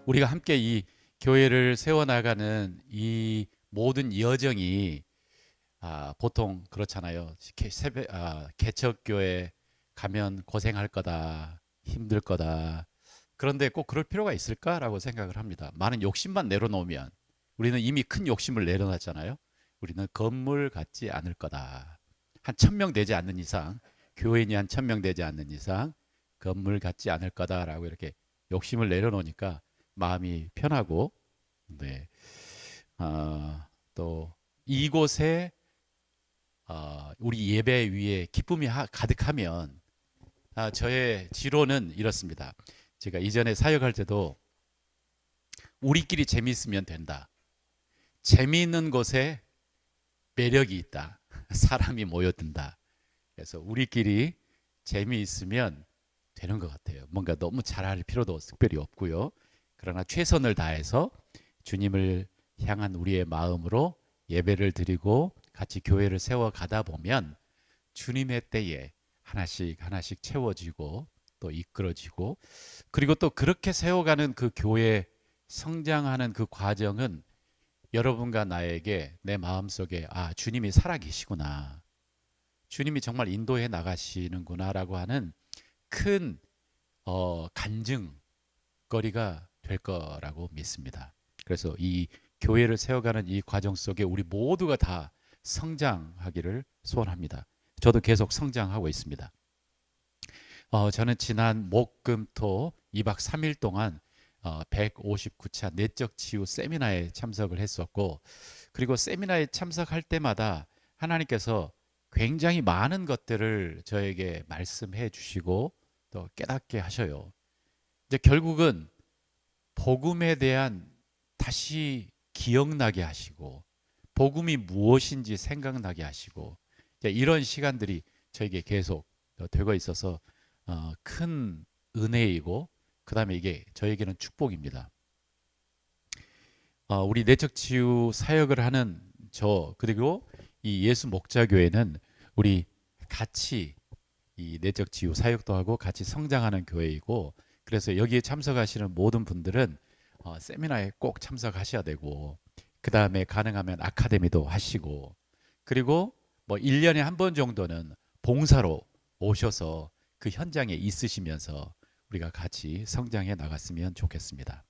우리가 함께 이 교회를 세워나가는 이 모든 여정이 보통 그렇잖아요. 개척교회 가면 고생할 거다, 힘들 거다. 그런데 꼭 그럴 필요가 있을까라고 생각을 합니다. 많은 욕심만 내려놓으면 우리는 이미 큰 욕심을 내려놨잖아요. 우리는 건물 갖지 않을 거다. 한 1,000명 되지 않는 이상, 교인이 한 1,000명 되지 않는 이상 건물 갖지 않을 거다라고 이렇게 욕심을 내려놓으니까 마음이 편하고, 네. 또 이곳에 우리 예배 위에 기쁨이 가득하면, 저의 지로는 이렇습니다. 제가 이전에 사역할 때도 우리끼리 재미있으면 된다. 재미있는 곳에 매력이 있다. 사람이 모여든다. 그래서 우리끼리 재미있으면 되는 것 같아요. 뭔가 너무 잘할 필요도 특별히 없고요. 그러나 최선을 다해서 주님을 향한 우리의 마음으로 예배를 드리고 같이 교회를 세워가다 보면 주님의 때에 하나씩 하나씩 채워지고 또 이끌어지고, 그리고 또 그렇게 세워가는 그 교회 성장하는 그 과정은 여러분과 나에게 내 마음속에 주님이 살아계시구나, 주님이 정말 인도해 나가시는구나 라고 하는 큰 간증거리가 될 거라고 믿습니다. 그래서 이 교회를 세워가는 이 과정 속에 우리 모두가 다 성장하기를 소원합니다. 저도 계속 성장하고 있습니다. 저는 지난 목, 금, 토 2박 3일 동안 159차 내적 치유 세미나에 참석을 했었고, 그리고 세미나에 참석할 때마다 하나님께서 굉장히 많은 것들을 저에게 말씀해 주시고 또 깨닫게 하셔요. 이제 결국은 복음에 대한 다시 기억나게 하시고, 복음이 무엇인지 생각나게 하시고, 이런 시간들이 저에게 계속 되고 있어서 큰 은혜이고, 그 다음에 이게 저에게는 축복입니다. 우리 내적 치유 사역을 하는 저, 그리고 이 예수 목자교회는 우리 같이 이 내적 치유 사역도 하고 같이 성장하는 교회이고, 그래서 여기에 참석하시는 모든 분들은 세미나에 꼭 참석하셔야 되고, 그 다음에 가능하면 아카데미도 하시고, 그리고 뭐 1년에 한 번 정도는 봉사로 오셔서 그 현장에 있으시면서 우리가 같이 성장해 나갔으면 좋겠습니다.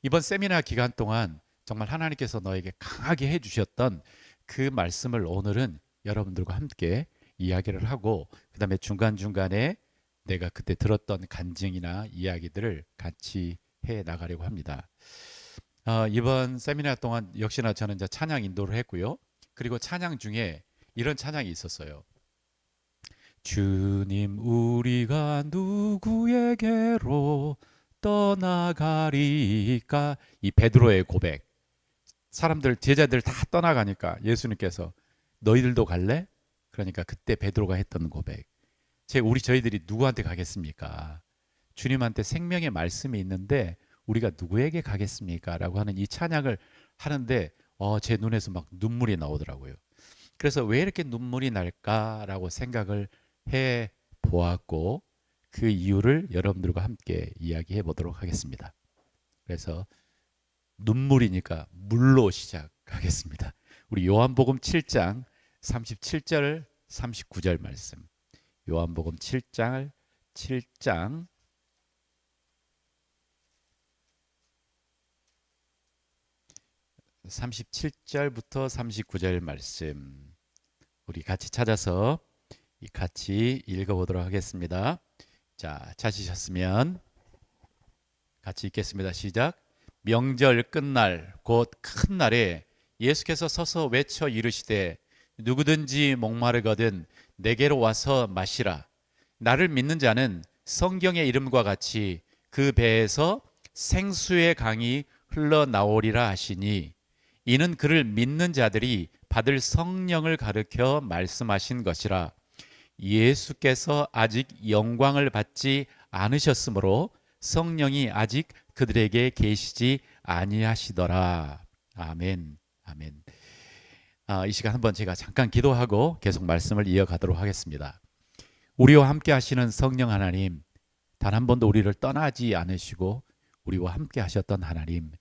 이번 세미나 기간 동안 정말 하나님께서 너에게 강하게 해주셨던 그 말씀을 오늘은 여러분들과 함께 이야기를 하고, 그 다음에 중간중간에 내가 그때 들었던 간증이나 이야기들을 같이 해 나가려고 합니다. 이번 세미나 동안 역시나 저는 이제 찬양 인도를 했고요. 그리고 찬양 중에 이런 찬양이 있었어요. 주님, 우리가 누구에게로 떠나가리까? 이 베드로의 고백. 사람들, 제자들 다 떠나가니까 예수님께서 너희들도 갈래? 그러니까 그때 베드로가 했던 고백. 저희들이 누구한테 가겠습니까? 주님한테 생명의 말씀이 있는데 우리가 누구에게 가겠습니까? 라고 하는 이 찬양을 하는데 제 눈에서 막 눈물이 나오더라고요. 그래서 왜 이렇게 눈물이 날까라고 생각을 해 보았고, 그 이유를 여러분들과 함께 이야기해 보도록 하겠습니다. 그래서 눈물이니까 물로 시작하겠습니다. 우리 요한복음 7장 37절 39절 말씀. 요한복음 7장 37절부터 39절 말씀, 우리 같이 찾아서 같이 읽어보도록 하겠습니다. 자, 찾으셨으면 같이 읽겠습니다. 시작. 명절 끝날 곧 큰 날에 예수께서 서서 외쳐 이르시되 누구든지 목마르거든 내게로 와서 마시라. 나를 믿는 자는 성경의 이름과 같이 그 배에서 생수의 강이 흘러나오리라 하시니, 이는 그를 믿는 자들이 받을 성령을 가르쳐 말씀하신 것이라. 예수께서 아직 영광을 받지 않으셨으므로 성령이 아직 그들에게 계시지 아니하시더라. 아멘. 아멘. 이 시간 한번 제가 잠깐 기도하고 계속 말씀을 이어가도록 하겠습니다. 우리와 함께 하시는 성령 하나님, 단 한 번도 우리를 떠나지 않으시고 우리와 함께 하셨던 하나님,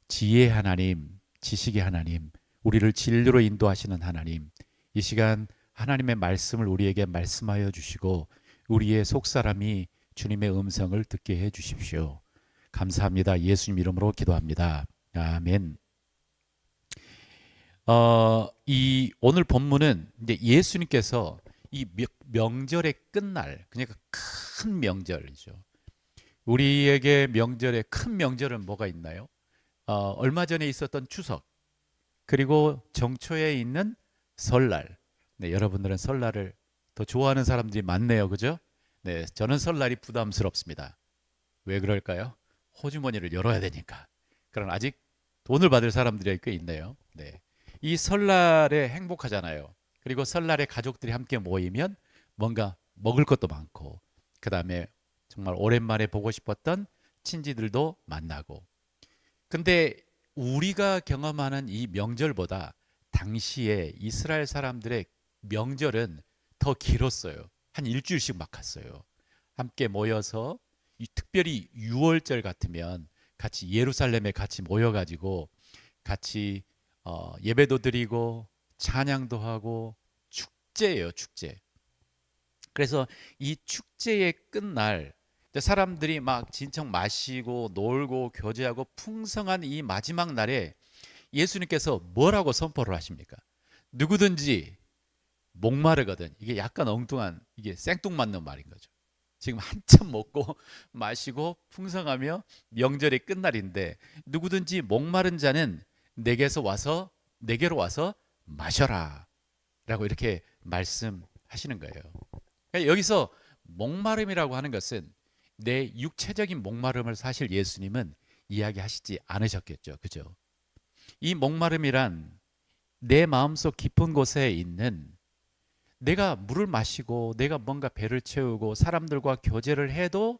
지혜의 하나님, 지식의 하나님, 우리를 진리로 인도하시는 하나님, 이 시간 하나님의 말씀을 우리에게 말씀하여 주시고 우리의 속사람이 주님의 음성을 듣게 해 주십시오. 감사합니다. 예수님 이름으로 기도합니다. 아멘. 이 오늘 본문은 이제 예수님께서 이 명절의 끝날, 그러니까 큰 명절이죠. 우리에게 명절에 큰 명절은 뭐가 있나요? 얼마 전에 있었던 추석, 그리고 정초에 있는 설날. 네, 여러분들은 설날을 더 좋아하는 사람들이 많네요, 그죠? 네, 저는 설날이 부담스럽습니다. 왜 그럴까요? 호주머니를 열어야 되니까. 그러나 아직 돈을 받을 사람들이 꽤 있네요. 네. 이 설날에 행복하잖아요. 그리고 설날에 가족들이 함께 모이면 뭔가 먹을 것도 많고, 그 다음에 정말 오랜만에 보고 싶었던 친지들도 만나고. 근데 우리가 경험하는 이 명절보다 당시에 이스라엘 사람들의 명절은 더 길었어요. 한 일주일씩 막 갔어요. 함께 모여서 특별히 6월절 같으면 같이 예루살렘에 같이 모여가지고 같이 예배도 드리고 찬양도 하고 축제예요, 축제. 그래서 이 축제의 끝날 사람들이 막 진청 마시고 놀고 교제하고 풍성한 이 마지막 날에 예수님께서 뭐라고 선포를 하십니까? 누구든지 목마르거든. 이게 약간 엉뚱한, 이게 생뚱맞는 말인 거죠. 지금 한참 먹고 마시고 풍성하며 명절의 끝날인데 누구든지 목마른 자는 내게로 와서 마셔라 라고 이렇게 말씀하시는 거예요. 그러니까 여기서 목마름이라고 하는 것은 내 육체적인 목마름을 사실 예수님은 이야기하시지 않으셨겠죠. 그죠? 이 목마름이란 내 마음속 깊은 곳에 있는, 내가 물을 마시고 내가 뭔가 배를 채우고 사람들과 교제를 해도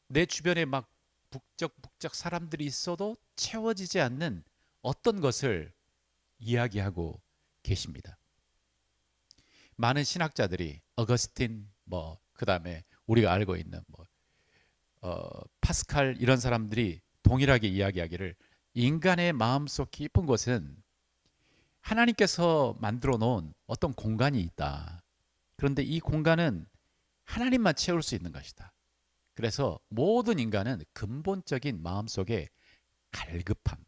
내 주변에 막 북적북적 사람들이 있어도 채워지지 않는 어떤 것을 이야기하고 계십니다. 많은 신학자들이 어거스틴, 그다음에 우리가 알고 있는 파스칼, 이런 사람들이 동일하게 이야기하기를, 인간의 마음속 깊은 곳은 하나님께서 만들어 놓은 어떤 공간이 있다. 그런데 이 공간은 하나님만 채울 수 있는 것이다. 그래서 모든 인간은 근본적인 마음속에 갈급하다.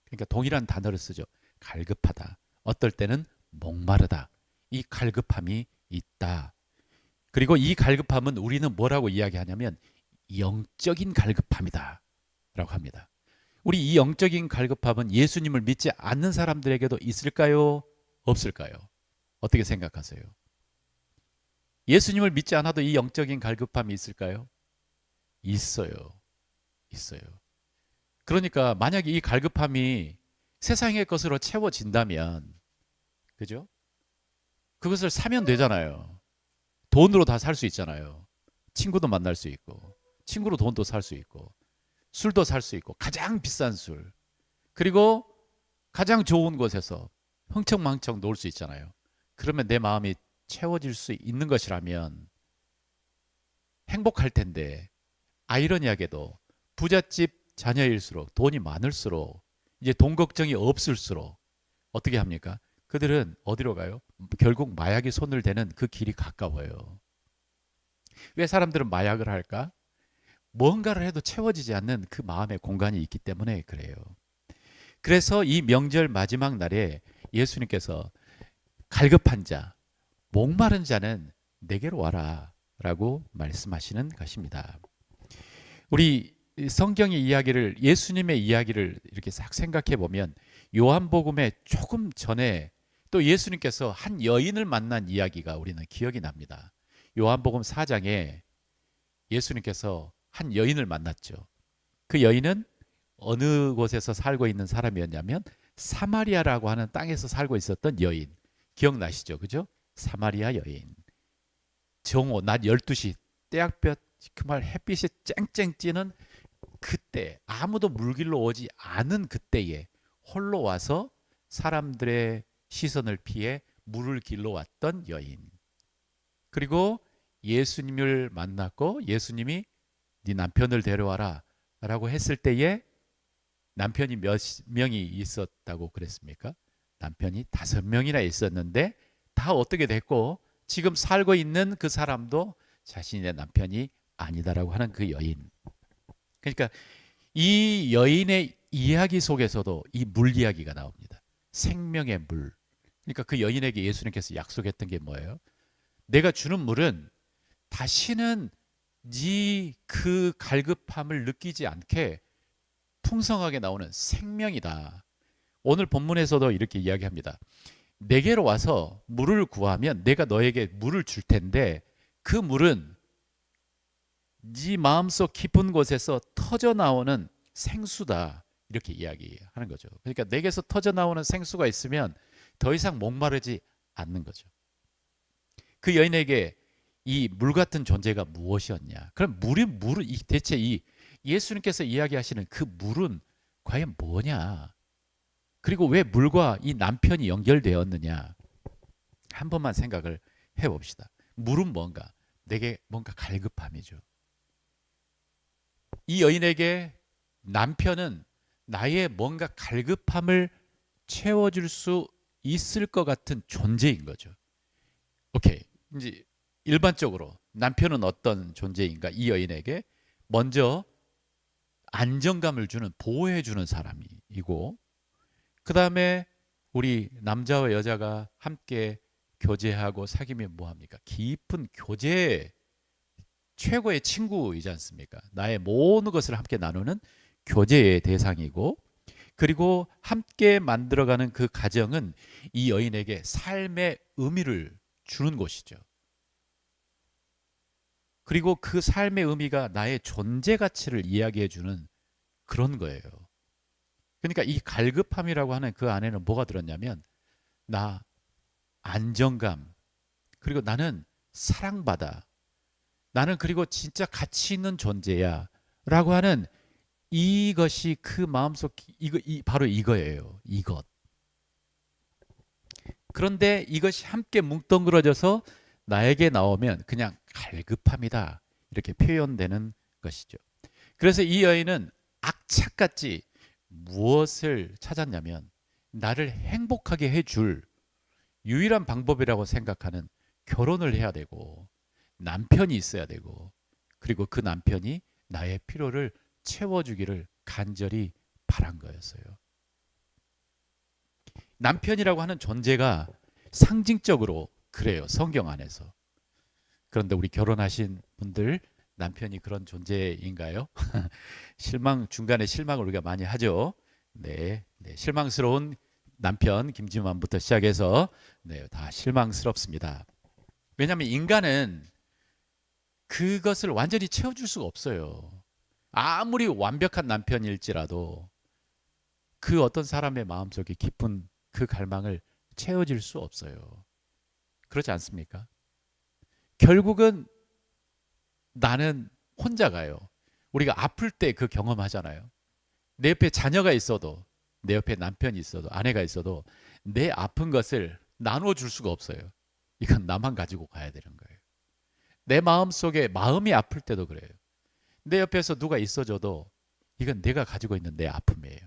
그러니까 동일한 단어를 쓰죠. 갈급하다. 어떨 때는 목마르다. 이 갈급함이 있다. 그리고 이 갈급함은 우리는 뭐라고 이야기하냐면 영적인 갈급함이다 라고 합니다. 우리 이 영적인 갈급함은 예수님을 믿지 않는 사람들에게도 있을까요? 없을까요? 어떻게 생각하세요? 예수님을 믿지 않아도 이 영적인 갈급함이 있을까요? 있어요. 있어요. 그러니까 만약에 이 갈급함이 세상의 것으로 채워진다면, 그죠? 그것을 사면 되잖아요. 돈으로 다 살 수 있잖아요. 친구도 만날 수 있고, 친구로 돈도 살 수 있고, 술도 살 수 있고, 가장 비싼 술, 그리고 가장 좋은 곳에서 흥청망청 놀 수 있잖아요. 그러면 내 마음이 채워질 수 있는 것이라면 행복할 텐데, 아이러니하게도 부잣집 자녀일수록, 돈이 많을수록, 이제 돈 걱정이 없을수록 어떻게 합니까? 그들은 어디로 가요? 결국 마약에 손을 대는 그 길이 가까워요. 왜 사람들은 마약을 할까? 뭔가를 해도 채워지지 않는 그 마음의 공간이 있기 때문에 그래요. 그래서 이 명절 마지막 날에 예수님께서 갈급한 자, 목마른 자는 내게로 와라 라고 말씀하시는 것입니다. 우리 성경의 이야기를, 예수님의 이야기를 이렇게 싹 생각해 보면 요한복음의 조금 전에 또 예수님께서 한 여인을 만난 이야기가 우리는 기억이 납니다. 요한복음 4장에 예수님께서 한 여인을 만났죠. 그 여인은 어느 곳에서 살고 있는 사람이었냐면 사마리아라고 하는 땅에서 살고 있었던 여인. 기억나시죠? 그죠? 사마리아 여인. 정오 낮 12시 때약볕 정말 햇빛이 쨍쨍 찌는 그때, 아무도 물길로 오지 않은 그때에 홀로 와서 사람들의 시선을 피해 물을 길러 왔던 여인. 그리고 예수님을 만났고 예수님이 네 남편을 데려와라 라고 했을 때에 남편이 몇 명이 있었다고 그랬습니까? 남편이 5명이나 있었는데 다 어떻게 됐고 지금 살고 있는 그 사람도 자신의 남편이 아니다라고 하는 그 여인. 그러니까 이 여인의 이야기 속에서도 이 물 이야기가 나옵니다. 생명의 물. 그러니까 그 여인에게 예수님께서 약속했던 게 뭐예요? 내가 주는 물은 다시는 네 그 갈급함을 느끼지 않게 풍성하게 나오는 생명이다. 오늘 본문에서도 이렇게 이야기합니다. 내게로 와서 물을 구하면 내가 너에게 물을 줄 텐데 그 물은 네 마음속 깊은 곳에서 터져 나오는 생수다. 이렇게 이야기하는 거죠. 그러니까 내게서 터져 나오는 생수가 있으면 더 이상 목마르지 않는 거죠. 그 여인에게 이 물 같은 존재가 무엇이었냐? 그럼 물은 대체 이 예수님께서 이야기하시는 그 물은 과연 뭐냐? 그리고 왜 물과 이 남편이 연결되었느냐? 한 번만 생각을 해봅시다. 물은 뭔가? 내게 뭔가 갈급함이죠. 이 여인에게 남편은 나의 뭔가 갈급함을 채워줄 수 있을 것 같은 존재인 거죠. 오케이. 이제 일반적으로 남편은 어떤 존재인가? 이 여인에게 먼저 안정감을 주는, 보호해주는 사람이고, 그 다음에 우리 남자와 여자가 함께 교제하고 사귀면 뭐합니까? 깊은 교제, 최고의 친구이지 않습니까? 나의 모든 것을 함께 나누는 교제의 대상이고, 그리고 함께 만들어가는 그 가정은 이 여인에게 삶의 의미를 주는 곳이죠. 그리고 그 삶의 의미가 나의 존재 가치를 이야기해 주는 그런 거예요. 그러니까 이 갈급함이라고 하는 그 안에는 뭐가 들었냐면 나 안정감, 그리고 나는 사랑받아, 나는 그리고 진짜 가치 있는 존재야 라고 하는 이것이 그 마음속 바로 이거예요. 이것. 그런데 이것이 함께 뭉뚱그려져서 나에게 나오면 그냥 갈급함이다 이렇게 표현되는 것이죠. 그래서 이 여인은 악착같이 무엇을 찾았냐면 나를 행복하게 해줄 유일한 방법이라고 생각하는 결혼을 해야 되고 남편이 있어야 되고 그리고 그 남편이 나의 필요를 채워주기를 간절히 바란 거였어요. 남편이라고 하는 존재가 상징적으로 그래요. 성경 안에서. 그런데 우리 결혼하신 분들 남편이 그런 존재인가요? 중간에 실망을 우리가 많이 하죠. 네, 실망스러운 남편 김지만부터 시작해서 다 실망스럽습니다. 왜냐하면 인간은 그것을 완전히 채워줄 수가 없어요. 아무리 완벽한 남편일지라도 그 어떤 사람의 마음속에 깊은 그 갈망을 채워질 수 없어요. 그렇지 않습니까? 결국은 나는 혼자 가요. 우리가 아플 때 그 경험하잖아요. 내 옆에 자녀가 있어도, 내 옆에 남편이 있어도, 아내가 있어도 내 아픈 것을 나눠줄 수가 없어요. 이건 나만 가지고 가야 되는 거예요. 내 마음속에 마음이 아플 때도 그래요. 내 옆에서 누가 있어줘도 이건 내가 가지고 있는 내 아픔이에요.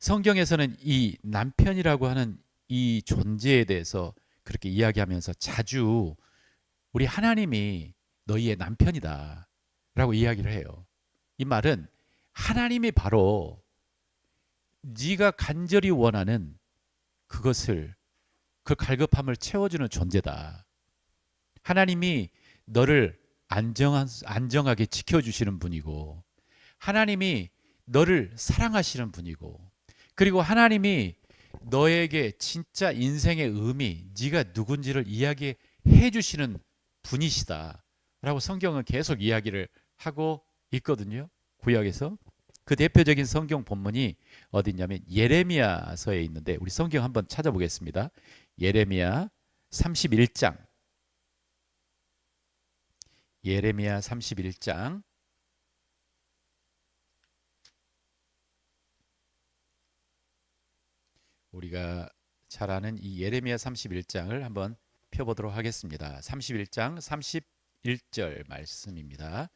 성경에서는 이 남편이라고 하는 이 존재에 대해서 그렇게 이야기하면서 자주 우리 하나님이 너희의 남편이다 라고 이야기를 해요. 이 말은 하나님이 바로 네가 간절히 원하는 그것을, 그 갈급함을 채워주는 존재다. 하나님이 너를 안정하게 지켜주시는 분이고 하나님이 너를 사랑하시는 분이고 그리고 하나님이 너에게 진짜 인생의 의미, 네가 누군지를 이야기해 주시는 분이시다 라고 성경은 계속 이야기를 하고 있거든요. 구약에서. 그 대표적인 성경 본문이 어디냐면 예레미야서에 있는데 우리 성경 한번 찾아보겠습니다. 예레미야 31장. 예레미야 31장. 우리가 잘 아는 이 예레미야 31장을 한번 펴보도록 하겠습니다. 31장 31절 말씀입니다.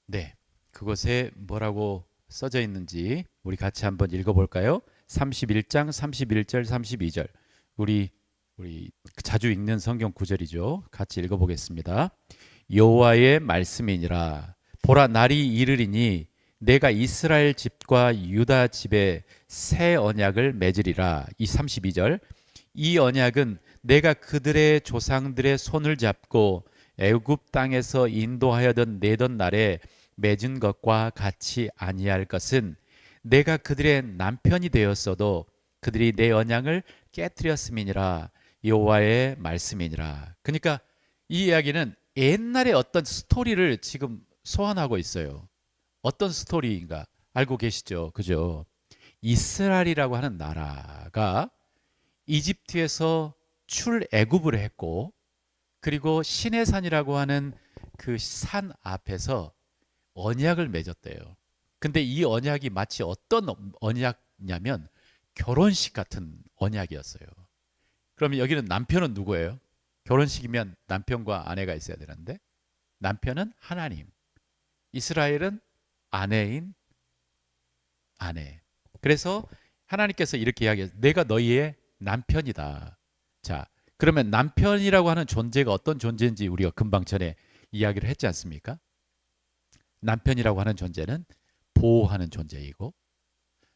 네, 그곳에 뭐라고 써져 있는지 우리 같이 한번 읽어볼까요? 31장 31절 32절 우리 자주 읽는 성경 구절이죠. 같이 읽어보겠습니다. 여호와의 말씀이니라 보라 날이 이르리니 내가 이스라엘 집과 유다 집에 새 언약을 맺으리라. 이 32절 이 언약은 내가 그들의 조상들의 손을 잡고 애굽 땅에서 인도하여던 내던 날에 맺은 것과 같이 아니할 것은 내가 그들의 남편이 되었어도 그들이 내 언약을 깨뜨렸음이니라. 여호와의 말씀이니라. 그러니까 이 이야기는 옛날에 어떤 스토리를 지금 소환하고 있어요. 어떤 스토리인가 알고 계시죠? 그죠? 이스라엘이라고 하는 나라가 이집트에서 출애굽을 했고 그리고 시내산이라고 하는 그 산 앞에서 언약을 맺었대요. 근데 이 언약이 마치 어떤 언약냐면 결혼식 같은 언약이었어요. 그러면 여기는 남편은 누구예요? 결혼식이면 남편과 아내가 있어야 되는데 남편은 하나님, 이스라엘은 아내인 아내. 그래서 하나님께서 이렇게 이야기해요. 내가 너희의 남편이다. 자, 그러면 남편이라고 하는 존재가 어떤 존재인지 우리가 금방 전에 이야기를 했지 않습니까? 남편이라고 하는 존재는 보호하는 존재이고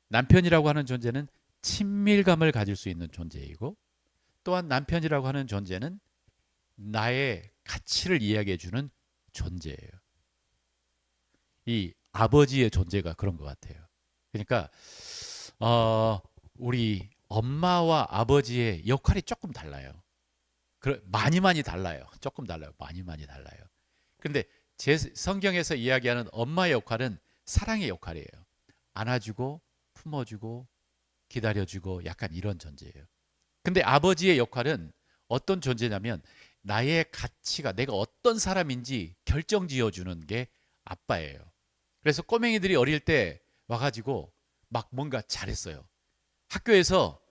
남편이라고 하는 존재는 친밀감을 가질 수 있는 존재이고 또한 남편이라고 하는 존재는 나의 가치를 이야기해 주는 존재예요. 이 아버지의 존재가 그런 것 같아요. 그러니까 우리 엄마와 아버지의 역할이 조금 달라요. 많이 달라요. 조금 달라요. 많이 달라요. 그런데 제 성경에서 이야기하는 엄마의 역할은 사랑의 역할이에요. 안아주고 품어주고 기다려주고 약간 이런 존재예요. 근데 아버지의 역할은 어떤 존재냐면 나의 가치가 내가 어떤 사람인지 결정지어주는 게 아빠예요. 그래서 꼬맹이들이 어릴 때 와가지고 막 뭔가 잘했어요. 학교에서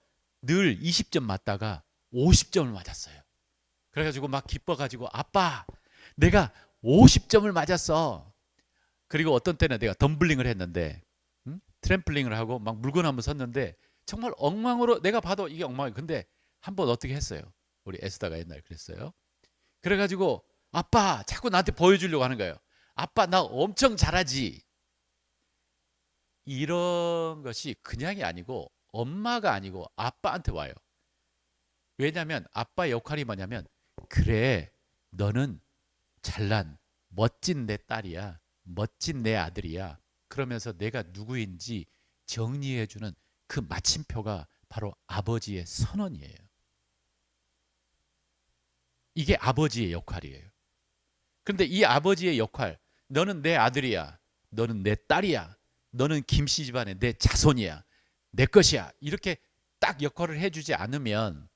늘 20점 맞다가 50점을 맞았어요. 그래가지고 막 기뻐가지고 아빠 내가 50점을 맞았어. 그리고 어떤 때는 내가 덤블링을 했는데 트램플링을 하고 막 물건 한번 섰는데 정말 엉망으로 내가 봐도 이게 엉망이에요. 근데 한번 어떻게 했어요. 우리 에스다가 옛날에 그랬어요. 그래가지고 아빠 자꾸 나한테 보여주려고 하는 거예요. 아빠 나 엄청 잘하지. 이런 것이 그냥이 아니고 엄마가 아니고 아빠한테 와요. 왜냐하면 아빠의 역할이 뭐냐면 그래 너는 잘난 멋진 내 딸이야. 멋진 내 아들이야. 그러면서 내가 누구인지 정리해주는 그 마침표가 바로 아버지의 선언이에요. 이게 아버지의 역할이에요. 그런데 이 아버지의 역할, 너는 내 아들이야. 너는 내 딸이야. 너는 김씨 집안의 내 자손이야. 내 것이야. 이렇게 딱 역할을 해주지 않으면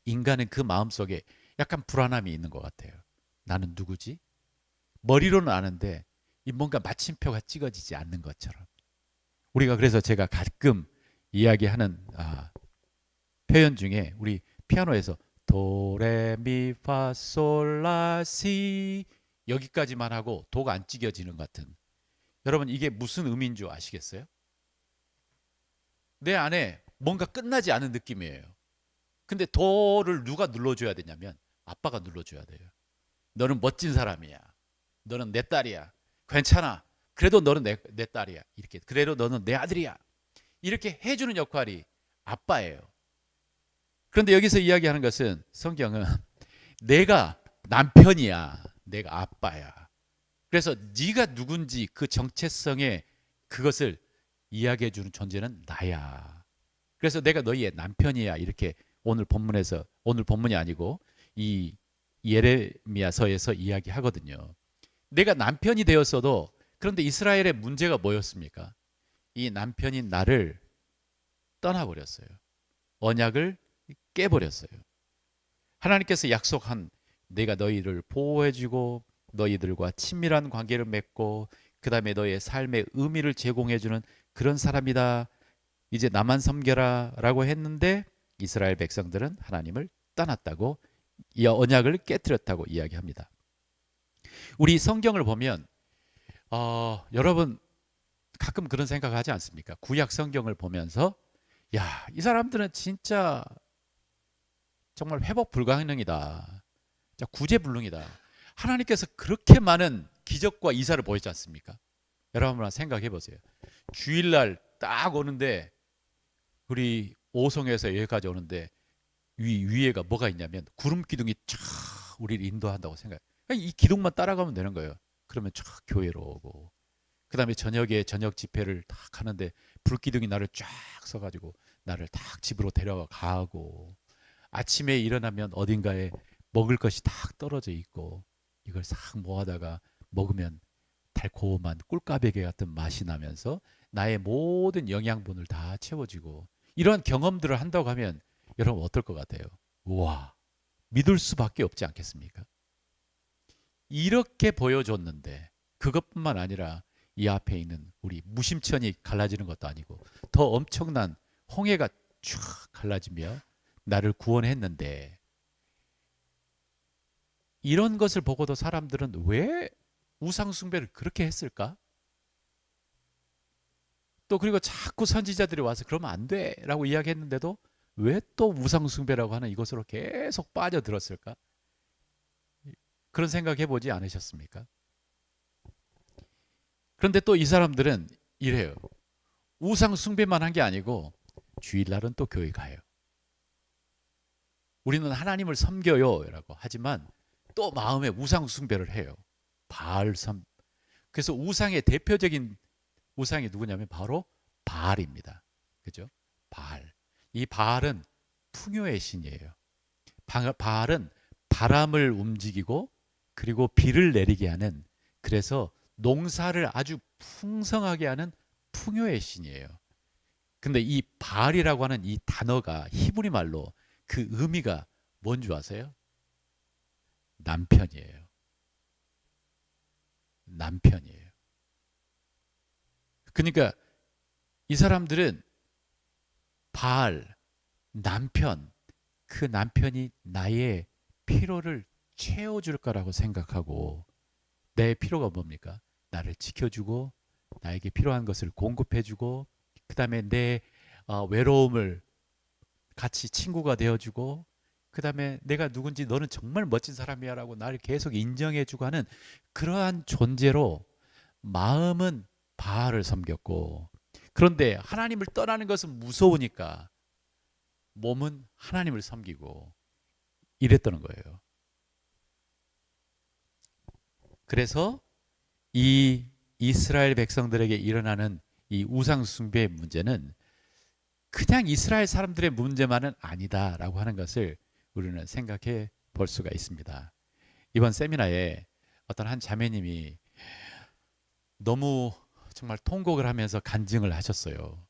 인간은 그 마음속에 약간 불안함이 있는 것 같아요. 나는 누구지? 머리로는 아는데 뭔가 마침표가 찍어지지 않는 것처럼. 우리가 그래서 제가 가끔 이야기하는 표현 중에 우리 피아노에서 도레미파솔라시 여기까지만 하고 도가 안 찍혀지는 것 같은. 여러분 이게 무슨 의미인 줄 아시겠어요? 내 안에 뭔가 끝나지 않은 느낌이에요. 근데 도를 누가 눌러줘야 되냐면 아빠가 눌러줘야 돼요. 너는 멋진 사람이야. 너는 내 딸이야. 괜찮아. 그래도 너는 내 딸이야. 이렇게. 그래도 너는 내 아들이야. 이렇게 해주는 역할이 아빠예요. 그런데 여기서 이야기하는 것은 성경은 내가 남편이야. 내가 아빠야. 그래서 네가 누군지 그 정체성의 그것을 이야기해 주는 존재는 나야. 그래서 내가 너희의 남편이야. 이렇게 오늘 본문이 아니고 이 예레미야서에서 이야기하거든요. 내가 남편이 되었어도 그런데 이스라엘의 문제가 뭐였습니까? 이 남편인 나를 떠나버렸어요. 언약을 깨버렸어요. 하나님께서 약속한 내가 너희를 보호해주고 너희들과 친밀한 관계를 맺고 그 다음에 너의 삶의 의미를 제공해주는 그런 사람이다. 이제 나만 섬겨라라고 했는데 이스라엘 백성들은 하나님을 떠났다고, 이 언약을 깨뜨렸다고 이야기합니다. 우리 성경을 보면 여러분 가끔 그런 생각하지 않습니까? 구약 성경을 보면서 야, 이 사람들은 진짜 정말 회복 불가능이다. 진짜 구제불능이다. 하나님께서 그렇게 많은 기적과 이사를 보였지 않습니까? 여러분 한번 생각해 보세요. 주일날 딱 오는데 우리 오송에서 여기까지 오는데 위에가 뭐가 있냐면 구름 기둥이 쫙 우리를 인도한다고 생각해요. 이 기둥만 따라가면 되는 거예요. 그러면 쫙 교회로 오고, 그 다음에 저녁에 저녁 집회를 딱 하는데 불기둥이 나를 쫙 서가지고 나를 딱 집으로 데려가 가고, 아침에 일어나면 어딘가에 먹을 것이 딱 떨어져 있고 이걸 싹 모아다가 먹으면 달콤한 꿀까베기 같은 맛이 나면서 나의 모든 영양분을 다 채워지고, 이런 경험들을 한다고 하면 여러분 어떨 것 같아요? 우와, 믿을 수밖에 없지 않겠습니까? 이렇게 보여줬는데 그것뿐만 아니라 이 앞에 있는 우리 무심천이 갈라지는 것도 아니고 더 엄청난 홍해가 쫙 갈라지며 나를 구원했는데, 이런 것을 보고도 사람들은 왜 우상 숭배를 그렇게 했을까? 또 그리고 자꾸 선지자들이 와서 그러면 안 돼라고 이야기했는데도 왜 또 우상 숭배라고 하는 이것으로 계속 빠져들었을까? 그런 생각해 보지 않으셨습니까? 그런데 또 이 사람들은 이래요. 우상 숭배만 한 게 아니고 주일날은 또 교회 가요. 우리는 하나님을 섬겨요라고 하지만 또 마음에 우상 숭배를 해요. 바알 섬. 그래서 우상의 대표적인 우상이 누구냐면 바로 바알입니다. 그죠? 바알. 이 바알은 풍요의 신이에요. 바알은 바람을 움직이고 그리고 비를 내리게 하는, 그래서 농사를 아주 풍성하게 하는 풍요의 신이에요. 근데 이 바알이라고 하는 이 단어가 히브리 말로 그 의미가 뭔 줄 아세요? 남편이에요. 남편이에요. 그러니까 이 사람들은 바알, 남편, 그 남편이 나의 필요를 채워줄 거라고 생각하고, 내 필요가 뭡니까? 나를 지켜주고 나에게 필요한 것을 공급해주고, 그 다음에 내 외로움을 같이 친구가 되어주고, 그 다음에 내가 누군지 너는 정말 멋진 사람이야 라고 나를 계속 인정해주고 하는 그러한 존재로 마음은 바알을 섬겼고, 그런데 하나님을 떠나는 것은 무서우니까 몸은 하나님을 섬기고 이랬다는 거예요. 그래서 이 이스라엘 백성들에게 일어나는 이 우상 숭배의 문제는 그냥 이스라엘 사람들의 문제만은 아니다라고 하는 것을 우리는 생각해 볼 수가 있습니다. 이번 세미나에 어떤 한 자매님이 너무 정말 통곡을 하면서 간증을 하셨어요.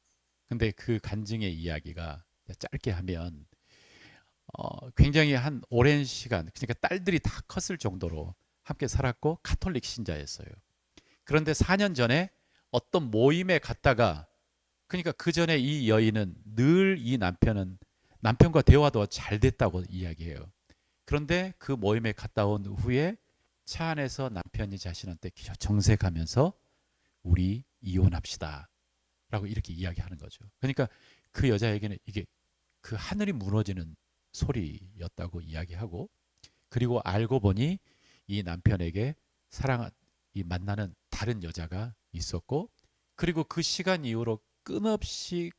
근데 그 간증의 이야기가 짧게 하면 굉장히 한 오랜 시간, 그러니까 딸들이 다 컸을 정도로 함께 살았고 카톨릭 신자였어요. 그런데 4년 전에 어떤 모임에 갔다가, 그러니까 그 전에 이 여인은 늘 이 남편과 대화도 잘 됐다고 이야기해요. 그런데 그 모임에 갔다 온 후에 차 안에서 남편이 자신한테 정색하면서 우리 이혼합시다 라고 이렇게 이야기하는 거죠. 그러니까 그 여자에게는 이게 그 하늘이 무너지는 소리였다고 이야기하고, 그리고 알고 보니 이 남편에게 이 만나는 다른 여자가 있었고, 그리고 그 시간 이후로 끊임없이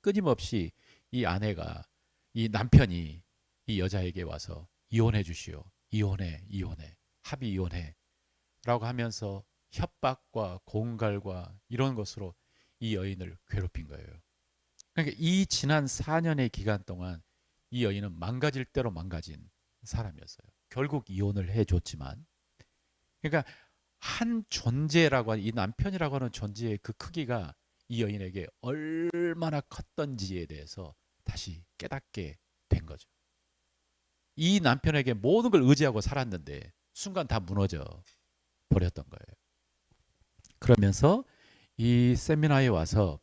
이 남편이 이 여자에게 와서 이혼해 주시오, 이혼해 합의 이혼해 라고 하면서 협박과 공갈과 이런 것으로 이 여인을 괴롭힌 거예요. 그러니까 이 지난 4년의 기간 동안 이 여인은 망가질 대로 망가진 사람이었어요. 결국 이혼을 해줬지만, 그러니까 한 존재라고 하는 이 남편이라고 하는 존재의 그 크기가 이 여인에게 얼마나 컸던지에 대해서 다시 깨닫게 된 거죠. 이 남편에게 모든 걸 의지하고 살았는데 순간 다 무너져 버렸던 거예요. 그러면서 이 세미나에 와서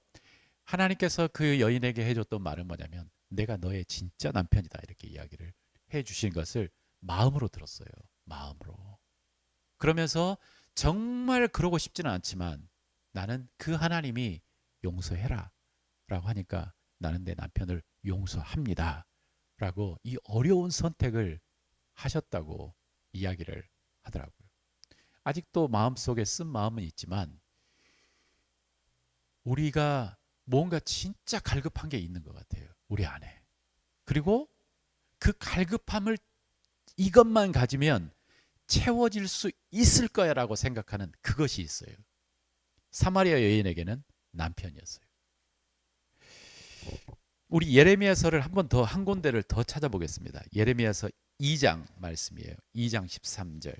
하나님께서 그 여인에게 해줬던 말은 뭐냐면 내가 너의 진짜 남편이다 이렇게 이야기를 해주신 것을 마음으로 들었어요. 마음으로. 그러면서 정말 그러고 싶지는 않지만 나는 그 하나님이 용서해라 라고 하니까 나는 내 남편을 용서합니다 라고 이 어려운 선택을 하셨다고 이야기를 하더라고요. 아직도 마음속에 쓴 마음은 있지만 우리가 뭔가 진짜 갈급한 게 있는 것 같아요. 우리 안에. 그리고 그 갈급함을 이것만 가지면 채워질 수 있을 거야라고 생각하는 그것이 있어요. 사마리아 여인에게는 남편이었어요. 우리 예레미야서를 한 번 더 한 군데를 더 찾아보겠습니다. 예레미야서 2장 말씀이에요. 2장 13절.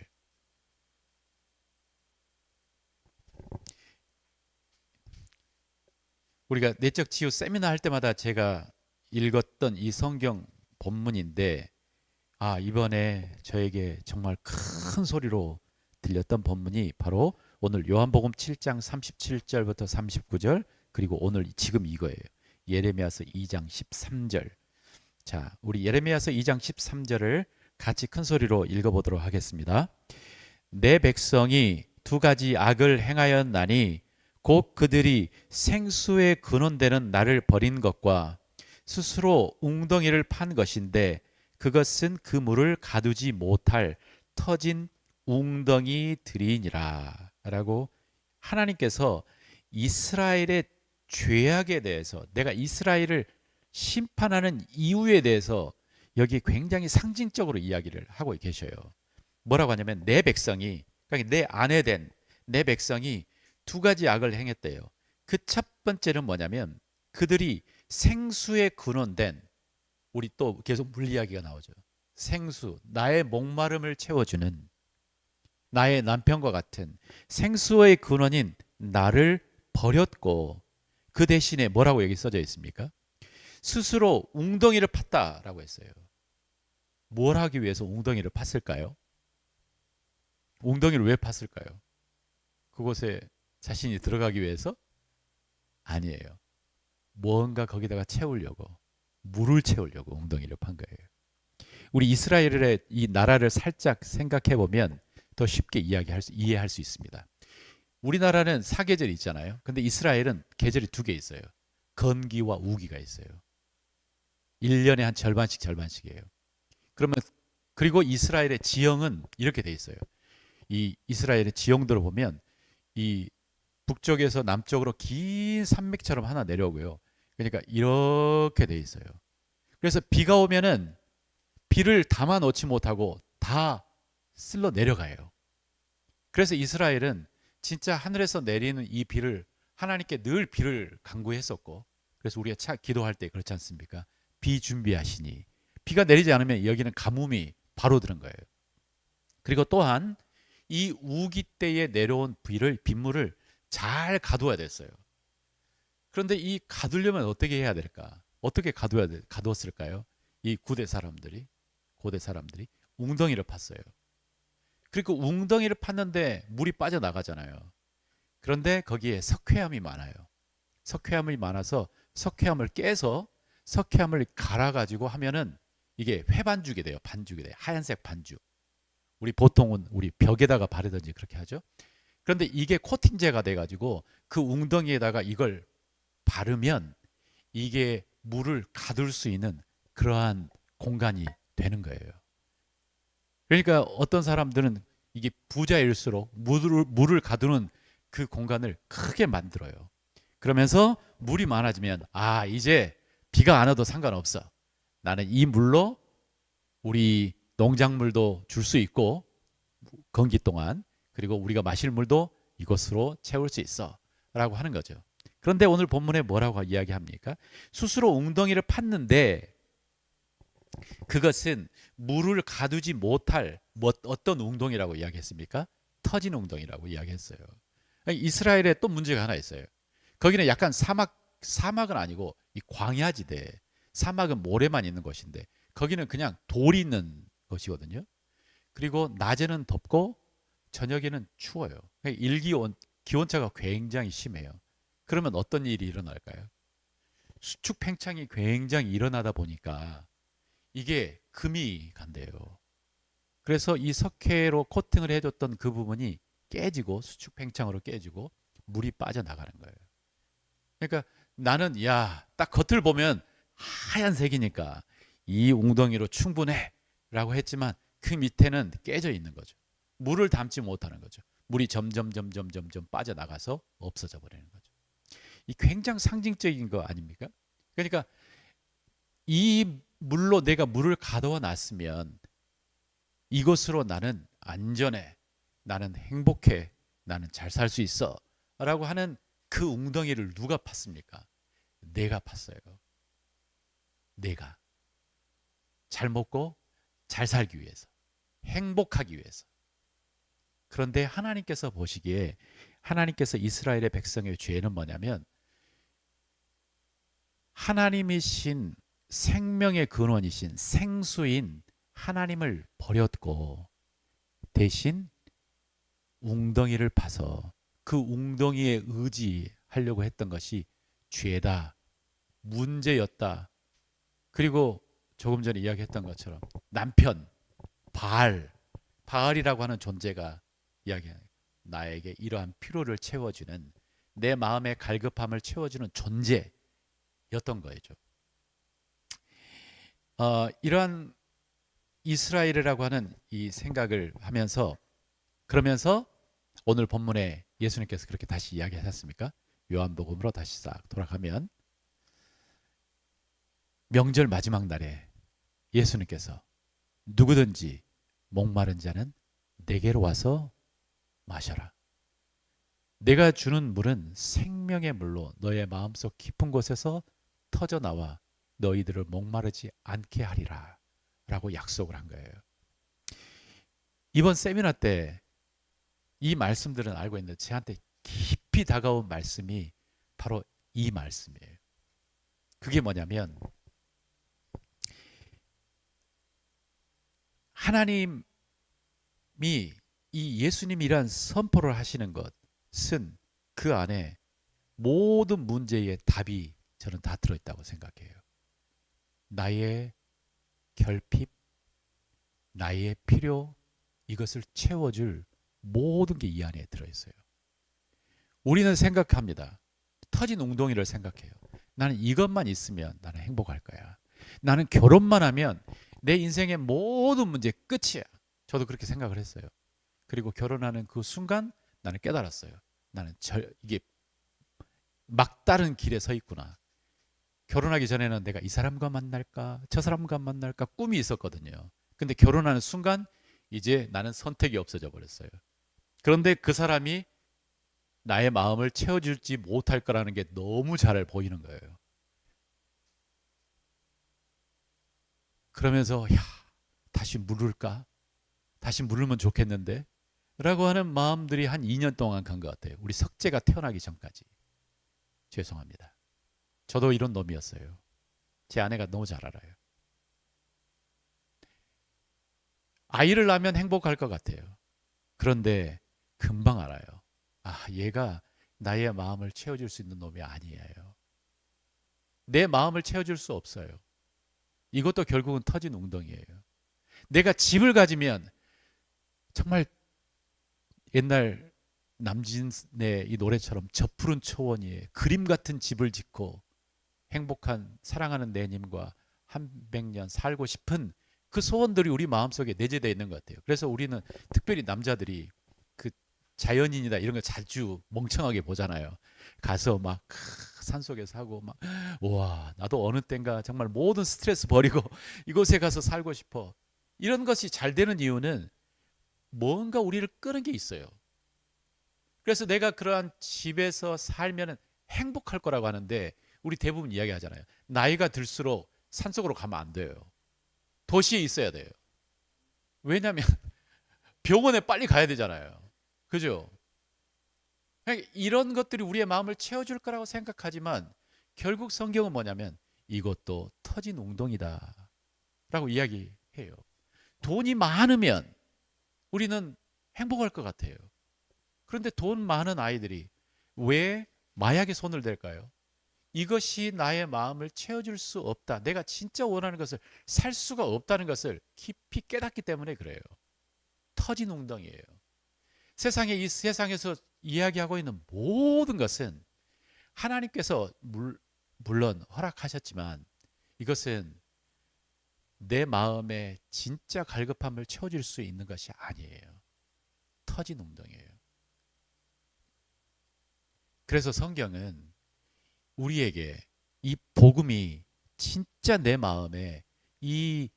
우리가 내적 치유 세미나 할 때마다 제가 읽었던 이 성경 본문인데 이번에 저에게 정말 큰 소리로 들렸던 본문이 바로 오늘 요한복음 7장 37절부터 39절 그리고 오늘 지금 이거예요. 예레미야서 2장 13절. 자, 우리 예레미야서 2장 13절을 같이 큰 소리로 읽어보도록 하겠습니다. 내 백성이 두 가지 악을 행하였나니 곧 그들이 생수의 근원되는 나를 버린 것과 스스로 웅덩이를 판 것인데 그것은 그 물을 가두지 못할 터진 웅덩이들이니라 라고 하나님께서 이스라엘의 죄악에 대해서 내가 이스라엘을 심판하는 이유에 대해서 여기 굉장히 상징적으로 이야기를 하고 계셔요. 뭐라고 하냐면 내 백성이 그러니까 내 아내 된 내 백성이 두 가지 악을 행했대요. 그 첫 번째는 뭐냐면 그들이 생수의 근원된 우리 또 계속 물 이야기가 나오죠. 생수, 나의 목마름을 채워주는 나의 남편과 같은 생수의 근원인 나를 버렸고 그 대신에 뭐라고 여기 써져 있습니까? 스스로 웅덩이를 팠다라고 했어요. 뭘 하기 위해서 웅덩이를 팠을까요? 웅덩이를 왜 팠을까요? 그곳에 자신이 들어가기 위해서? 아니에요. 뭔가 거기다가 채우려고 물을 채우려고 웅덩이를 판 거예요. 우리 이스라엘의 이 나라를 살짝 생각해 보면 더 쉽게 이해할 수 있습니다. 우리나라는 사계절이 있잖아요. 근데 이스라엘은 계절이 두 개 있어요. 건기와 우기가 있어요. 1년에 한 절반씩이에요. 그러면 그리고 이스라엘의 지형은 이렇게 돼 있어요. 이 이스라엘의 지형들을 보면 이 북쪽에서 남쪽으로 긴 산맥처럼 하나 내려오고요. 그러니까 이렇게 돼 있어요. 그래서 비가 오면은 비를 담아 놓지 못하고 다 쓸러 내려가요. 그래서 이스라엘은 진짜 하늘에서 내리는 이 비를 하나님께 늘 비를 간구했었고 그래서 우리가 기도할 때 그렇지 않습니까? 비 준비하시니 비가 내리지 않으면 여기는 가뭄이 바로 드는 거예요. 그리고 또한 이 우기 때에 내려온 빗물을 잘 가둬야 됐어요. 그런데 이 가두려면 어떻게 해야 될까? 어떻게 가두었을까요? 이 고대 사람들이 웅덩이를 팠어요. 그리고 웅덩이를 팠는데 물이 빠져나가잖아요. 그런데 거기에 석회암이 많아요. 석회암이 많아서 석회암을 깨서 석회암을 갈아가지고 하면은 이게 회반죽이 돼요. 반죽이 돼요. 하얀색 반죽. 우리 보통은 우리 벽에다가 바르든지 그렇게 하죠. 그런데 이게 코팅제가 돼가지고 그 웅덩이에다가 이걸 바르면 이게 물을 가둘 수 있는 그러한 공간이 되는 거예요. 그러니까 어떤 사람들은 이게 부자일수록 물을 가두는 그 공간을 크게 만들어요. 그러면서 물이 많아지면 이제 비가 안 와도 상관없어. 나는 이 물로 우리 농작물도 줄 수 있고 건기 동안 그리고 우리가 마실 물도 이것으로 채울 수 있어 라고 하는 거죠. 그런데 오늘 본문에 뭐라고 이야기합니까? 스스로 웅덩이를 팠는데 그것은 물을 가두지 못할 어떤 웅덩이라고 이야기했습니까? 터진 웅덩이라고 이야기했어요. 이스라엘에 또 문제가 하나 있어요. 거기는 약간 사막은 아니고 이 광야지대, 사막은 모래만 있는 곳인데 거기는 그냥 돌이 있는 것이거든요. 그리고 낮에는 덥고 저녁에는 추워요. 기온차가 굉장히 심해요. 그러면 어떤 일이 일어날까요? 수축 팽창이 굉장히 일어나다 보니까 이게 금이 간대요. 그래서 이 석회로 코팅을 해줬던 그 부분이 깨지고 수축 팽창으로 깨지고 물이 빠져나가는 거예요. 그러니까 나는 딱 겉을 보면 하얀색이니까 이 웅덩이로 충분해 라고 했지만 그 밑에는 깨져 있는 거죠. 물을 담지 못하는 거죠. 물이 점점 빠져나가서 없어져 버리는 거죠. 이 굉장히 상징적인 거 아닙니까? 그러니까 이 물로 내가 물을 가둬 놨으면 이것으로 나는 안전해, 나는 행복해, 나는 잘 살 수 있어 라고 하는 그 웅덩이를 누가 팠습니까? 내가 팠어요. 내가 잘 먹고 잘 살기 위해서, 행복하기 위해서. 그런데 하나님께서 보시기에 하나님께서 이스라엘의 백성의 죄는 뭐냐면 하나님이신 생명의 근원이신 생수인 하나님을 버렸고 대신 웅덩이를 파서 그 웅덩이에 의지하려고 했던 것이 죄다, 문제였다. 그리고 조금 전에 이야기했던 것처럼 남편, 바알이라고 하는 존재가 이야기하는 나에게 이러한 피로를 채워주는 내 마음의 갈급함을 채워주는 존재였던 거죠. 이러한 이스라엘이라고 하는 이 생각을 하면서 그러면서 오늘 본문에 예수님께서 그렇게 다시 이야기하셨습니까? 요한복음으로 다시 싹 돌아가면 명절 마지막 날에 예수님께서 누구든지 목마른 자는 내게로 와서 마셔라. 내가 주는 물은 생명의 물로 너의 마음속 깊은 곳에서 터져나와 너희들을 목마르지 않게 하리라 라고 약속을 한 거예요. 이번 세미나 때 이 말씀들은 알고 있는데 저한테 깊이 다가온 말씀이 바로 이 말씀이에요. 그게 뭐냐면 하나님이 이 예수님이란 선포를 하시는 것은 그 안에 모든 문제의 답이 저는 다 들어있다고 생각해요. 나의 결핍, 나의 필요, 이것을 채워줄 모든 게 이 안에 들어있어요. 우리는 생각합니다. 터진 웅덩이를 생각해요. 나는 이것만 있으면 나는 행복할 거야. 나는 결혼만 하면 내 인생의 모든 문제 끝이야. 저도 그렇게 생각을 했어요. 그리고 결혼하는 그 순간 나는 깨달았어요. 나는 이게 막다른 길에 서 있구나. 결혼하기 전에는 내가 이 사람과 만날까 저 사람과 만날까 꿈이 있었거든요. 근데 결혼하는 순간 이제 나는 선택이 없어져 버렸어요. 그런데 그 사람이 나의 마음을 채워줄지 못할 거라는 게 너무 잘 보이는 거예요. 그러면서 다시 물을까? 다시 물으면 좋겠는데? 라고 하는 마음들이 한 2년 동안 간 것 같아요. 우리 석재가 태어나기 전까지. 죄송합니다. 저도 이런 놈이었어요. 제 아내가 너무 잘 알아요. 아이를 낳으면 행복할 것 같아요. 그런데 금방 알아요. 얘가 나의 마음을 채워줄 수 있는 놈이 아니에요. 내 마음을 채워줄 수 없어요. 이것도 결국은 터진 웅덩이에요. 내가 집을 가지면 정말 옛날 남진의 이 노래처럼 저 푸른 초원 위에 그림 같은 집을 짓고 행복한 사랑하는 내님과 한 100년 살고 싶은 그 소원들이 우리 마음속에 내재되어 있는 것 같아요. 그래서 우리는 특별히 남자들이 그 자연인이다 이런 거 자주 멍청하게 보잖아요. 가서 막 산속에서 하고 막 와 나도 어느 땐가 정말 모든 스트레스 버리고 이곳에 가서 살고 싶어. 이런 것이 잘 되는 이유는 뭔가 우리를 끄는 게 있어요. 그래서 내가 그러한 집에서 살면 행복할 거라고 하는데 우리 대부분 이야기하잖아요. 나이가 들수록 산속으로 가면 안 돼요. 도시에 있어야 돼요. 왜냐하면 병원에 빨리 가야 되잖아요. 그죠? 이런 것들이 우리의 마음을 채워줄 거라고 생각하지만 결국 성경은 뭐냐면 이것도 터진 웅덩이다 라고 이야기해요. 돈이 많으면 우리는 행복할 것 같아요. 그런데 돈 많은 아이들이 왜 마약에 손을 댈까요? 이것이 나의 마음을 채워줄 수 없다. 내가 진짜 원하는 것을 살 수가 없다는 것을 깊이 깨닫기 때문에 그래요. 터진 웅덩이에요. 이 세상에서 이야기하고 있는 모든 것은 하나님께서 물론 허락하셨지만 이것은 내 마음의 진짜 갈급함을 채워줄 수 있는 것이 아니에요. 터진 웅덩이에요. 그래서 성경은 우리에게 이 복음이 진짜 내 마음에 이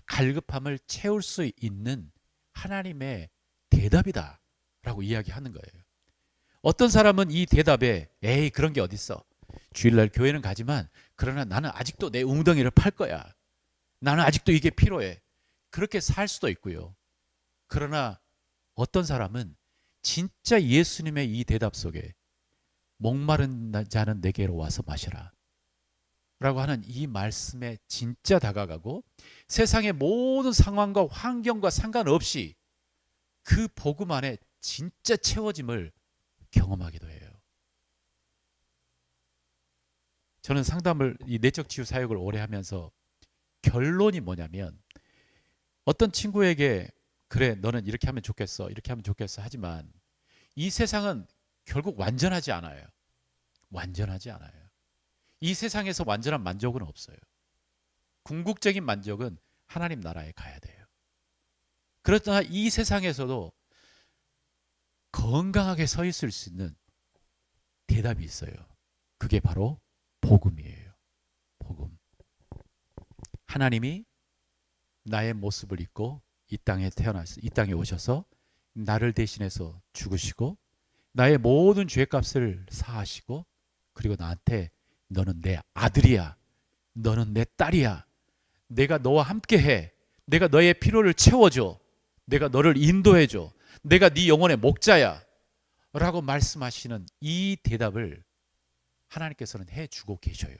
갈급함을 채울 수 있는 하나님의 대답이다 라고 이야기하는 거예요. 어떤 사람은 이 대답에 에이 그런 게 어딨어. 주일날 교회는 가지만 그러나 나는 아직도 내 웅덩이를 팔 거야. 나는 아직도 이게 필요해. 그렇게 살 수도 있고요. 그러나 어떤 사람은 진짜 예수님의 이 대답 속에 목마른 자는 내게로 와서 마시라 라고 하는 이 말씀에 진짜 다가가고 세상의 모든 상황과 환경과 상관없이 그 복음 안에 진짜 채워짐을 경험하기도 해요. 저는 상담을 이 내적 치유 사역을 오래 하면서 결론이 뭐냐면 어떤 친구에게 그래 너는 이렇게 하면 좋겠어 이렇게 하면 좋겠어 하지만 이 세상은 결국 완전하지 않아요. 완전하지 않아요. 이 세상에서 완전한 만족은 없어요. 궁극적인 만족은 하나님 나라에 가야 돼요. 그렇다나 이 세상에서도 건강하게 서 있을 수 있는 대답이 있어요. 그게 바로 복음이에요. 복음. 하나님이 나의 모습을 입고 이 땅에 오셔서 나를 대신해서 죽으시고 나의 모든 죄값을 사하시고 그리고 나한테 너는 내 아들이야. 너는 내 딸이야. 내가 너와 함께해. 내가 너의 필요를 채워줘. 내가 너를 인도해줘. 내가 네 영혼의 목자야. 라고 말씀하시는 이 대답을 하나님께서는 해주고 계셔요.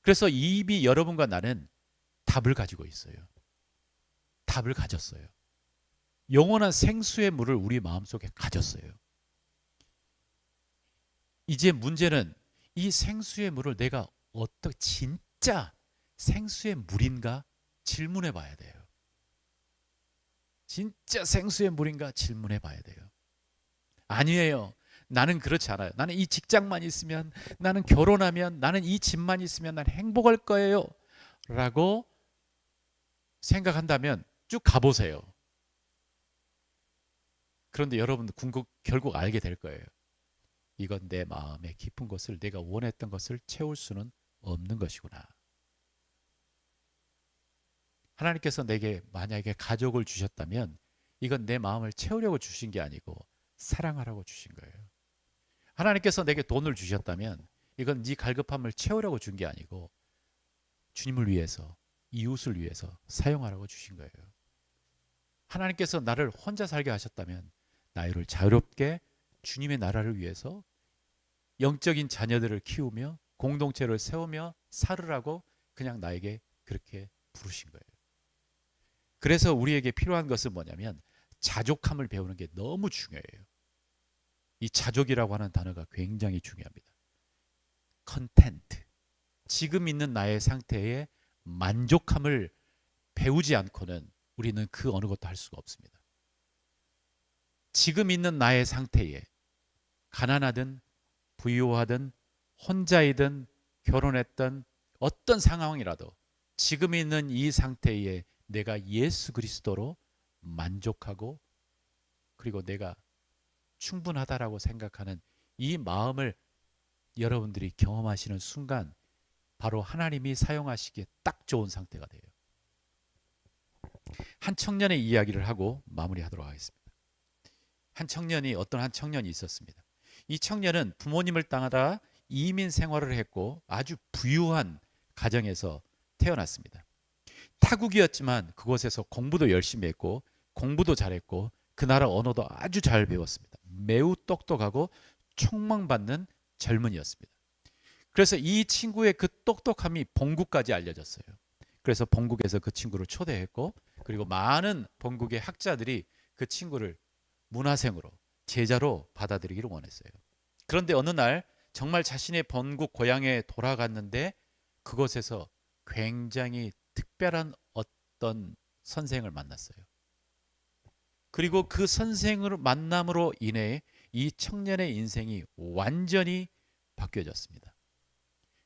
그래서 이미 여러분과 나는 답을 가지고 있어요. 답을 가졌어요. 영원한 생수의 물을 우리 마음속에 가졌어요. 이제 문제는 이 생수의 물을 내가 진짜 생수의 물인가 질문해 봐야 돼요. 진짜 생수의 물인가 질문해 봐야 돼요. 아니에요. 나는 그렇지 않아요. 나는 이 직장만 있으면, 나는 결혼하면, 나는 이 집만 있으면 난 행복할 거예요. 라고 생각한다면 쭉 가보세요. 그런데 여러분도 결국 알게 될 거예요. 이건 내 마음의 깊은 곳을 내가 원했던 것을 채울 수는 없는 것이구나. 하나님께서 내게 만약에 가족을 주셨다면 이건 내 마음을 채우려고 주신 게 아니고 사랑하라고 주신 거예요. 하나님께서 내게 돈을 주셨다면 이건 네 갈급함을 채우려고 준 게 아니고 주님을 위해서, 이웃을 위해서 사용하라고 주신 거예요. 하나님께서 나를 혼자 살게 하셨다면 나를 자유롭게 주님의 나라를 위해서 영적인 자녀들을 키우며 공동체를 세우며 살으라고 그냥 나에게 그렇게 부르신 거예요. 그래서 우리에게 필요한 것은 뭐냐면 자족함을 배우는 게 너무 중요해요. 이 자족이라고 하는 단어가 굉장히 중요합니다. 컨텐트. 지금 있는 나의 상태에 만족함을 배우지 않고는 우리는 그 어느 것도 할 수가 없습니다. 지금 있는 나의 상태에 가난하든 부유하든 혼자이든 결혼했든 어떤 상황이라도 지금 있는 이 상태에 내가 예수 그리스도로 만족하고 그리고 내가 충분하다라고 생각하는 이 마음을 여러분들이 경험하시는 순간 바로 하나님이 사용하시기에 딱 좋은 상태가 돼요. 한 청년의 이야기를 하고 마무리하도록 하겠습니다. 어떤 한 청년이 있었습니다. 이 청년은 부모님을 따라 이민 생활을 했고 아주 부유한 가정에서 태어났습니다. 타국이었지만 그곳에서 공부도 열심히 했고 공부도 잘했고 그 나라 언어도 아주 잘 배웠습니다. 매우 똑똑하고 촉망받는 젊은이였습니다. 그래서 이 친구의 그 똑똑함이 본국까지 알려졌어요. 그래서 본국에서 그 친구를 초대했고 그리고 많은 본국의 학자들이 그 친구를 문화생으로 제자로 받아들이기를 원했어요. 그런데 어느 날 정말 자신의 본국 고향에 돌아갔는데 그곳에서 굉장히 특별한 어떤 선생을 만났어요. 그리고 그 선생을 만남으로 인해 이 청년의 인생이 완전히 바뀌어졌습니다.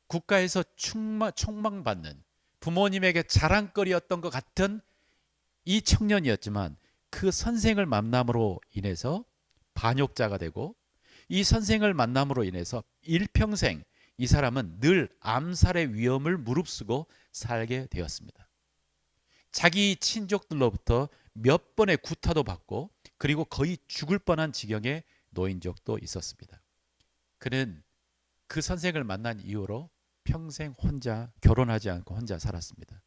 국가에서 총망받는 부모님에게 자랑거리였던 것 같은 이 청년이었지만 그 선생을 만남으로 인해서 반역자가 되고 이 선생을 만남으로 인해서 일평생 이 사람은 늘 암살의 위험을 무릅쓰고 살게 되었습니다. 자기 친족들로부터 몇 번의 구타도 받고 그리고 거의 죽을 뻔한 지경에 놓인 적도 있었습니다. 그는 그 선생을 만난 이후로 평생 혼자 결혼하지 않고 혼자 살았습니다.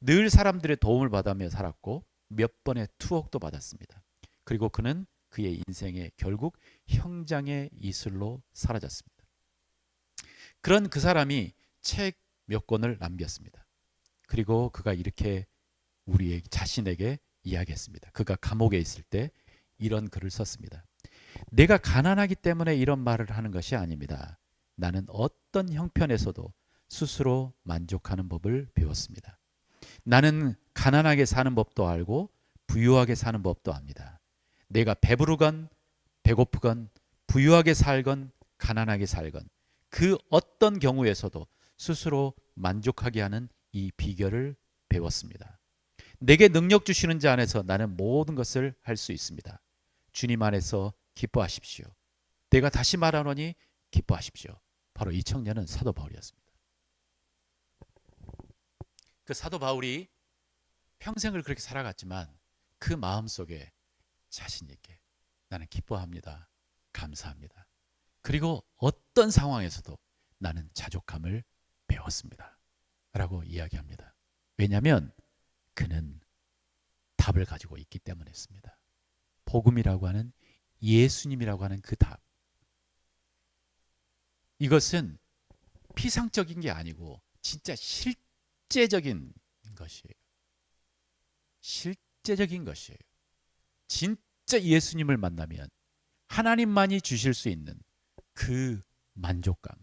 늘 사람들의 도움을 받으며 살았고 몇 번의 투옥도 받았습니다. 그리고 그는 그의 인생에 결국 형장의 이슬로 사라졌습니다. 그런 그 사람이 책 몇 권을 남겼습니다. 그리고 그가 이렇게 우리 자신에게 이야기했습니다. 그가 감옥에 있을 때 이런 글을 썼습니다. 내가 가난하기 때문에 이런 말을 하는 것이 아닙니다. 나는 어떤 형편에서도 스스로 만족하는 법을 배웠습니다. 나는 가난하게 사는 법도 알고 부유하게 사는 법도 압니다. 내가 배부르건 배고프건 부유하게 살건 가난하게 살건 그 어떤 경우에서도 스스로 만족하게 하는 이 비결을 배웠습니다. 내게 능력 주시는 자 안에서 나는 모든 것을 할 수 있습니다. 주님 안에서 기뻐하십시오. 내가 다시 말하노니 기뻐하십시오. 바로 이 청년은 사도 바울이었습니다. 그 사도 바울이 평생을 그렇게 살아갔지만 그 마음속에 자신 있게 나는 기뻐합니다. 감사합니다. 그리고 어떤 상황에서도 나는 자족함을 배웠습니다. 라고 이야기합니다. 왜냐하면 그는 답을 가지고 있기 때문이었습니다. 복음이라고 하는 예수님이라고 하는 그 답. 이것은 피상적인 게 아니고 진짜 실제적인 것이에요. 실제적인 것이에요. 진짜 예수님을 만나면 하나님만이 주실 수 있는 그 만족감,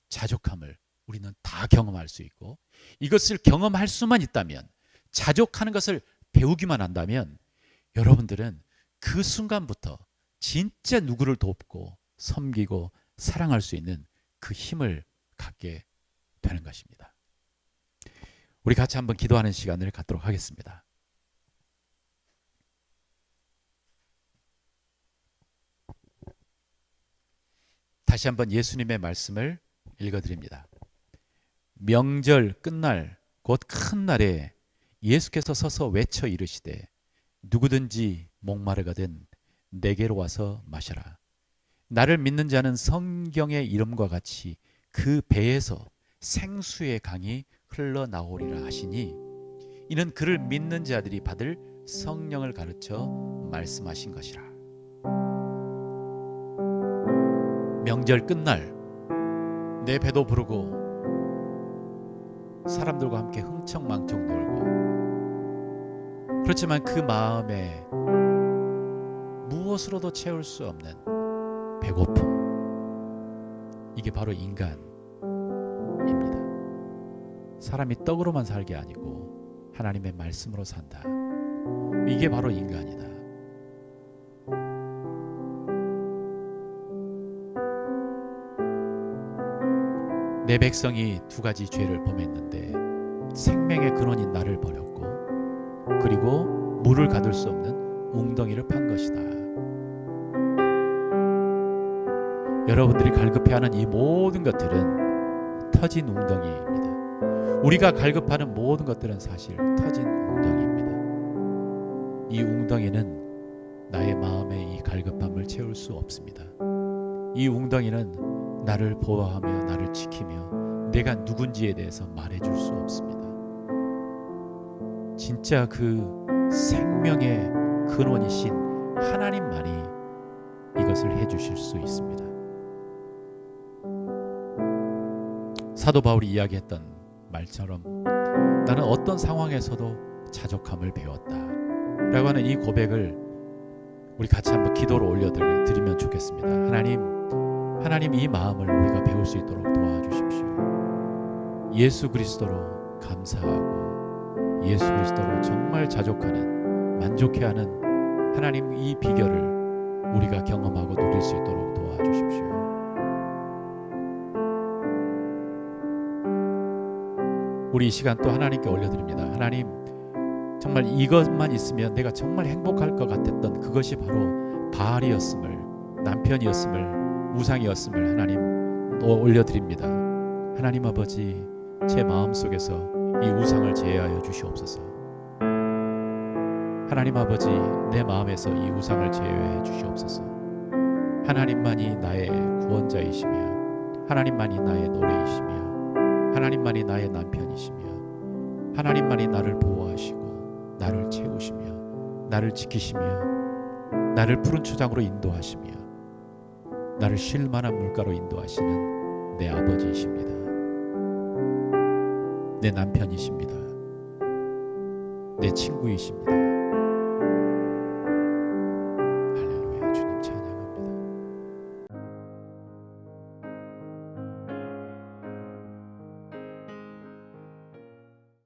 자족함을 우리는 다 경험할 수 있고 이것을 경험할 수만 있다면 자족하는 것을 배우기만 한다면 여러분들은 그 순간부터 진짜 누구를 돕고 섬기고 사랑할 수 있는 그 힘을 갖게 되는 것입니다. 우리 같이 한번 기도하는 시간을 갖도록 하겠습니다. 다시 한번 예수님의 말씀을 읽어드립니다. 명절 끝날 곧 큰 날에 예수께서 서서 외쳐 이르시되 누구든지 목마르거든 내게로 와서 마셔라. 나를 믿는 자는 성경의 이름과 같이 그 배에서 생수의 강이 흘러나오리라 하시니 이는 그를 믿는 자들이 받을 성령을 가르쳐 말씀하신 것이라. 명절 끝날 내 배도 부르고 사람들과 함께 흥청망청 놀고 그렇지만 그 마음에 무엇으로도 채울 수 없는 배고픔, 이게 바로 인간입니다. 사람이 떡으로만 살게 아니고 하나님의 말씀으로 산다. 이게 바로 인간이다. 내 백성이 두 가지 죄를 범했는데 생명의 근원인 나를 버렸고 그리고 물을 가둘 수 없는 웅덩이를 판 것이다. 여러분들이 갈급해하는 이 모든 것들은 터진 웅덩이입니다. 우리가 갈급하는 모든 것들은 사실 터진 웅덩이입니다. 이 웅덩이는 나의 마음의 이 갈급함을 채울 수 없습니다. 이 웅덩이는 나를 보호하며 나를 지키며 내가 누군지에 대해서 말해줄 수 없습니다. 진짜 그 생명의 근원이신 하나님만이 이것을 해주실 수 있습니다. 사도 바울이 이야기했던 말처럼 나는 어떤 상황에서도 자족함을 배웠다 라고 하는 이 고백을 우리 같이 한번 기도로 올려드리면 좋겠습니다. 하나님, 하나님 이 마음을 우리가 배울 수 있도록 도와주십시오. 예수 그리스도로 감사하고 예수 그리스도로 정말 자족하는, 만족해하는 하나님 이 비결을 우리가 경험하고 누릴 수 있도록 도와주십시오. 우리 이 시간 또 하나님께 올려드립니다. 하나님, 정말 이것만 있으면 내가 정말 행복할 것 같았던 그것이 바로 바알이었음을, 남편이었음을, 우상이었음을 하나님 또 올려드립니다. 하나님 아버지, 제 마음속에서 이 우상을 제어하여 주시옵소서. 하나님 아버지, 내 마음에서 이 우상을 제어해 주시옵소서. 하나님만이 나의 구원자이시며, 하나님만이 나의 노래이시며, 하나님만이 나의 남편이시며, 하나님만이 나를 보호하시고 나를 채우시며 나를 지키시며 나를 푸른 초장으로 인도하시며 나를 쉴 만한 물가로 인도하시는 내 아버지이십니다. 내 남편이십니다. 내 친구이십니다.